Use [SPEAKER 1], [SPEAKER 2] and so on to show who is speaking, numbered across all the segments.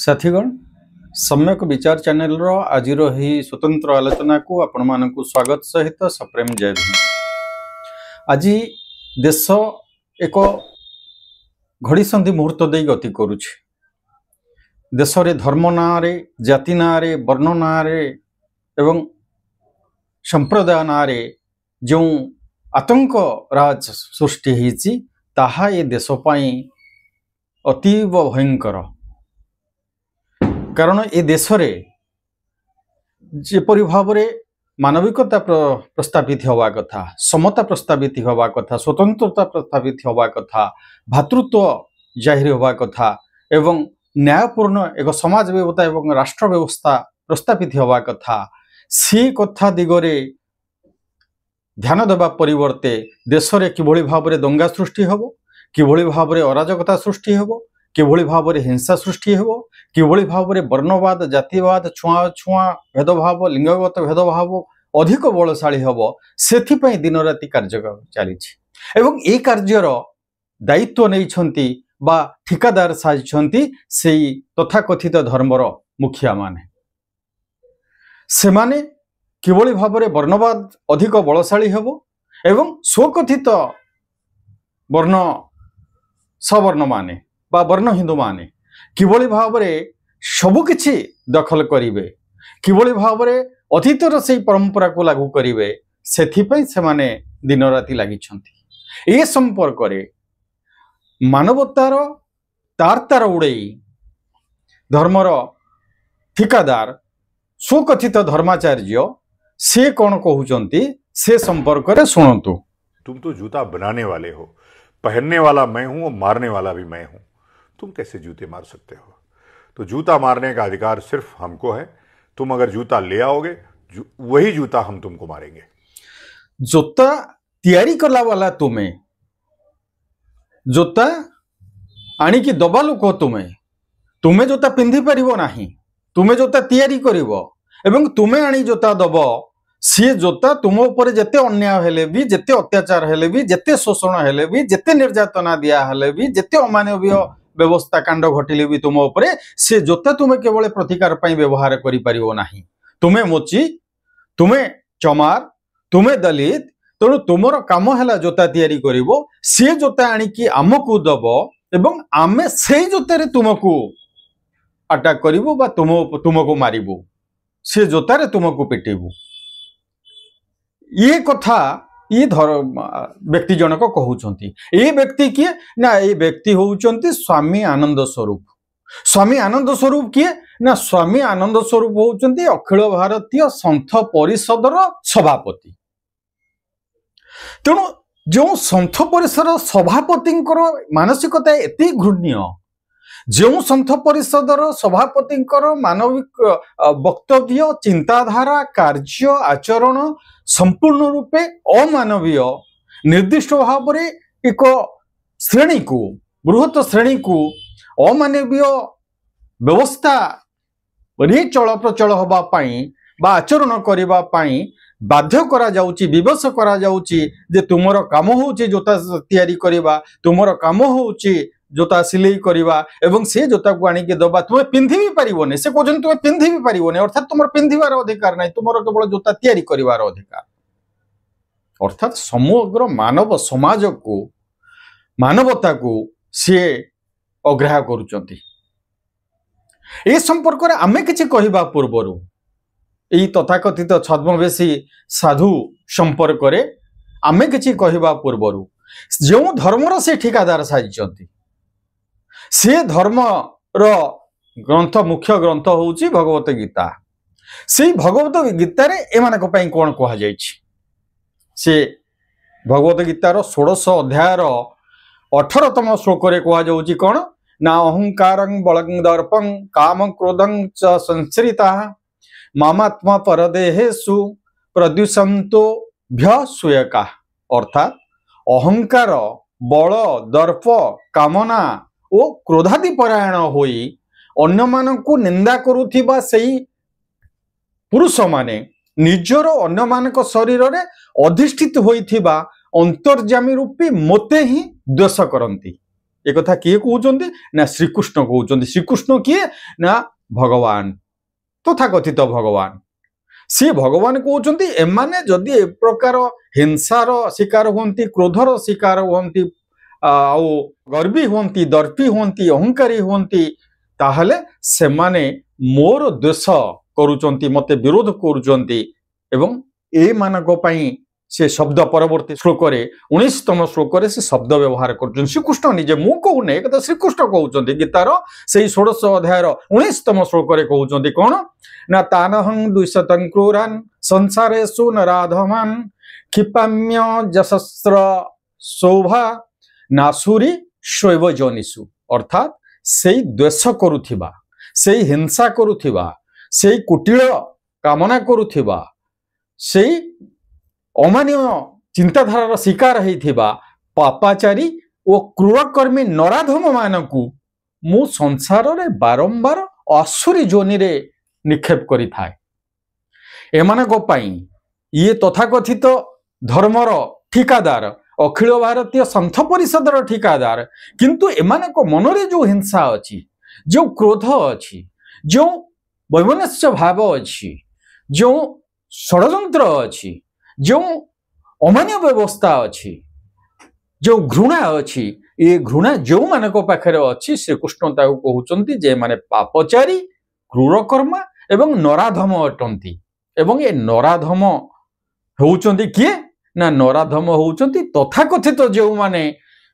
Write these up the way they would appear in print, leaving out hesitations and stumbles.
[SPEAKER 1] साथीगण सम्यक विचार चैनल रो आज ही स्वतंत्र आलोचना को आपण मानकु स्वागत सहित सप्रेम जय भीम। आज देश एक घड़ी संधि मुहूर्त दे गति करुछि। देश रे धर्म ना रे, जाति ना रे, वर्ण ना रे एवं संप्रदाय ना रे जो आतंक राज सृष्टि होइछि ताहा ये देश पई अतीव भयंकर। कारण ए देश रे जेपरि भाव रे मानविकता प्रस्तावित होवा कथा, समता प्रस्तावित होवा कथा, स्वतंत्रता प्रस्तावित होवा कथा, भातृत्व जाहिर होवा कथा एवं न्यायपूर्ण एक समाज व्यवस्था एवं राष्ट्र व्यवस्था प्रस्तावित होवा कथा, से कथा दिगरे ध्यान देवा परिवर्ते देश रे किभଳି भाव रे दंगा सृष्टि होबो, किभଳି भाव रे अराजकता सृष्टि होबो, किभଳି भाव रे हिंसा सृष्टि होबो, किभଳି भाव रे वर्णवाद, जातिवाद, छुआ छुआ भेदभाव, लिंगगत भेदभाव अधिक बलशाली होबो, सेथि पई दिन राति कार्य चलीछि। एवं ए कार्यर दायित्व नै छंती बा ठिकादार साजिछंती सेई तथाकथित धर्मर मुखिया माने। सेमाने किभଳି भाव रे वर्णवाद अधिक बलशाली होबो एवं स्वकथित वर्ण सवर्ण माने बा वर्ण हिंदू माने किभଳି भाव रे सबु किछि दखल करिवे, किभଳି भाव रे अतीतर से परंपरा को लागू करिवे, सेथि पई से माने दिन राति लागि छंती। ए संपर्क रे मानवतार तार तार उड़ेई धर्मर ठिकादार स्वकथित धर्माचार्य से कौन कहउचंती से संपर्क रे सुनंतु।
[SPEAKER 2] तुम तो जूता बनाने वाले हो, पहनने वाला मैं हूं और मारने वाला भी मैं हूं। तुम कैसे जूते मार सकते हो? तो जूता मारने का अधिकार सिर्फ हमको है। तुम अगर जूता ले आओगे वही जूता हम तुमको मारेंगे।
[SPEAKER 1] जूता तैयारी करला वाला तुम्हें, जूता आनी की दबा लोक तुम्हें जूता पिंधि परिबो नाही, तुम्हें जूता तैयारी करिवो एवं तुम्हें आनी जूता दब, सी जोता तुम ऊपर जेते अन्याय हेले भी, जेते अत्याचार हेले भी, जेते शोषण हेले भी, जेते निर्यातना दिया हेले भी, जेते अमानवीय व्यवस्था कांड घटिले भी तुम ऊपर से जोता तुम्हें केवल प्रतिकार पई व्यवहार करि परिबो नाही। तुम्हें मोची, तुम्हें चमार, तुम्हें दलित, तेणु तुमर काम हैला जोता तैयारी करिवो, से जोता आनी की आमको दब एवं आमे सेई जोतारे तुमको अटैक करिवो बा तुमको मारिबो, से जोतारे तुमको पिटिबो। ये कथा ये व्यक्ति जनक कहउचंती। ए व्यक्ति किए ना, ए व्यक्ति होउचंती स्वामी आनंद स्वरूप। स्वामी आनंद स्वरूप किए ना, स्वामी आनंद स्वरूप होउचंती अखिल भारतीय संत परिषदर सभापति। तेणु जो संत परिषद सभापतिंकर मानसिकता एति घृण्य, जो संत परिषदर सभापतिंकर मानविक वक्तव्य, चिंताधारा, कार्य आचरण संपूर्ण रूपे अमानवीय, निर्दिष्ट भाव में एक श्रेणी को, बृहत श्रेणी को अमानवीय व्यवस्था रे चल प्रचल होबा पाई बा आचरण करिबा पाई बाध्य करा जाउची, विवश करा जाउची जे तुमर काम होउची जोता तैयारी करिबा, तुमर काम होउची जोता सिलाई करिबा एवं से जोता को आनी के दबा, तुम्हें पिंधि भी परिबोने। से कोजन तुम्हें पिंधि भी परिबोने, अर्थात तुमर पिंधिबार अधिकार नहीं, तुमर केवल जोता तैयारी करिबार अधिकार। अर्थात समग्र मानव समाज को, मानवता को से अग्राह्य करुचंती। ए संपर्क रे आमे किछि कहिबा पूर्वरु एई तथाकथित छद्मवेशी साधु संपर्क रे आमे किछि कहिबा पूर्वरु जो धर्मर से ठिकादार साजिचंती, से धर्म रो ग्रंथ, मुख्य ग्रंथ होउची भगवत गीता। से भगवत गीता रे एमानक पई कोन कहा जायछि? से भगवत गीतार 16 अध्यायर 18तम श्लोक रे कहा जाउची कोन ना, अहंकारं बलं दर्पं काम क्रोधं च संश्रिता मामात्मा परदेहेषु प्रद्युषन्तो भ्यसूयका। अर्थात अहंकार, बल, दर्प, कामना ओ क्रोधादि परायण होई अन्य मानकु निंदा करुथिबा सेई पुरुष माने निजर अन्य मानक शरीर रे अधिष्ठित होइथिबा अंतर्जामी रूपी मोते ही द्वेष करंती। ए कथा किए कहउचंती ना श्रीकृष्ण कहउचंती। श्रीकृष्ण किए ना भगवान, तथाकथित भगवान। सी भगवान कहउचंती एमाने जदि ए प्रकार हिंसार शिकार हुंती, क्रोधर शिकार हुंती, आउ गर्वी हुंती, दर्पी हुंती, अहंकारी हुंती, ताहले सेमाने मोर द्वेष करूचंती, मते विरोध करूचंती। एवं ए मानको पई से शब्द परवर्ती श्लोक 19तम श्लोक से शब्द व्यवहार कर श्रीकृष्ण निजे मु कहूने कथा श्रीकृष्ण कहउचंती। गीतार से 16 अध्यायर 19तम श्लोक कहउचंती कौन ना तानहं द्विशतं क्रूरान् संसारेषु नराधमान् क्षिपाम्य जशस्त्र शोभा नासुरी शैव जोनिषु। अर्थात से द्वेष करुथिबा, से हिंसा करुथिबा, से कुटिल कामना करुथिबा, से अमान्य चिंताधारार शिकार होइथिबा पापाचारी और क्रूरकर्मी नराधम मानकु मु संसार रे बारंबार असुरी जोनि रे निक्षेप करि थाए। एमानको पई ये तथाकथित धर्मर ठिकादार, अखिल भारतीय संथ परिषदर ठिकादार, किंतु एमानको मनरे जो हिंसा अछि, जो क्रोध अछि, जो वैमनस्य भाव अछि, जो षडयंत्र अछि, जो अमान्य व्यवस्था अच्छी, जो घृणा अच्छी, ये घृणा जो मानक पाखरे अच्छी श्रीकृष्ण ताको कहउचंती जे माने पापचारी, क्रूरकर्मा एवं नराधम अटंती। एवं ये नराधम होउचंती किए ना नराधम होउचंती तथाकथित जो माने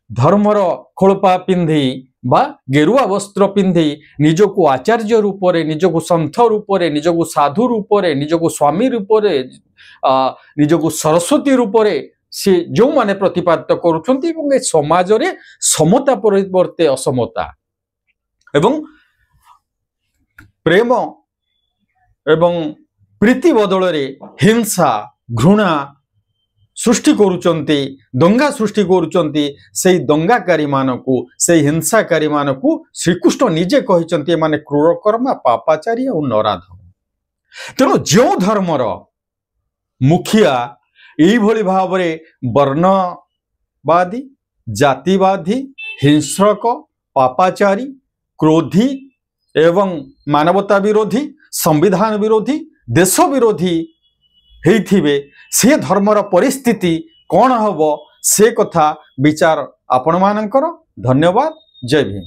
[SPEAKER 1] धर्मर खोलपा पिंधि बा गेरुआ वस्त्र पिंधि निजको आचार्य रूप रे, निजको संथ रूप रे, निजको साधु रूप रे, निजको स्वामी रूप रे, निजको सरस्वती रूप रे से जो माने प्रतिपादित करुछंती एवं ए समाज रे समता परिवर्ते असमता एवं प्रेम एवं प्रीति बदल रे हिंसा घृणा सृष्टि करुचंती, दंगा सृष्टि करुचंती। से दंगाकारी मानकु, से हिंसाकारी मानकु श्रीकृष्ण निजे कहिचंती माने क्रूरकर्मा, पापाचारी और नराधम। तेणु जो धर्मर मुखिया यही भली भाव रे वर्णवादी, जातिवादी, हिंसक, पापाचारी, क्रोधी एवं मानवता विरोधी, संविधान विरोधी, देश विरोधी हेइथिबे से धर्मर परिस्थिति कौन हबो से कथा विचार आपण मानकर। धन्यवाद। जय भीम।